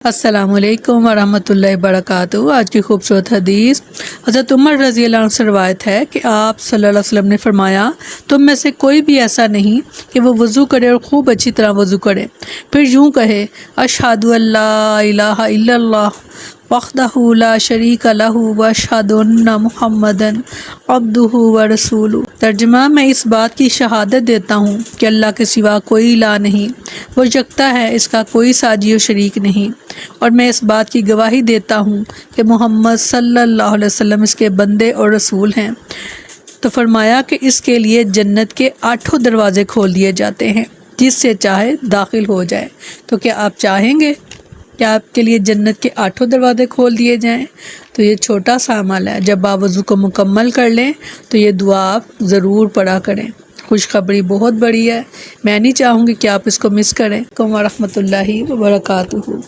अस्सलामुअलैकुम वरहमतुल्लाहि वबरकातुहू। आज की खूबसूरत हदीस हज़रत उमर रज़ी अल्लाह अन्हु से रवायत है कि आप सल्लल्लाहु अलैहि वसल्लम ने फरमाया, तुम में से कोई भी ऐसा नहीं कि वो वज़ू करे और खूब अच्छी तरह वज़ू करे, फिर यूँ कहे अशहदु अल्ला इलाहा इल्लल्लाह वहदहु ला शरीका लहू व अशहदु अन्ना मुहम्मदन अब्दुहु व रसूलुहु। तर्जुमा, मैं इस बात की शहादत देता हूँ कि अल्लाह के सिवा कोई इलाह नहीं, वो यकता है, इसका कोई साजी व शरीक नहीं, और मैं इस बात की गवाही देता हूँ कि मोहम्मद सल्लल्लाहु अलैहि वसल्लम इसके बंदे और रसूल हैं। तो फरमाया कि इसके लिए जन्नत के 8 दरवाज़े खोल दिए जाते हैं, जिससे चाहे दाखिल हो जाए। तो क्या आप चाहेंगे कि आपके लिए जन्नत के 8 दरवाज़े खोल दिए जाएं? तो ये छोटा सा अमल है। जब आप वज़ू को मुकम्मल कर लें तो ये दुआ आप ज़रूर पढ़ा करें। खुशखबरी बहुत बड़ी है, मैं नहीं चाहूँगी कि आप इसको मिस करें। रहमतुल्लाहि व बरकातुहू।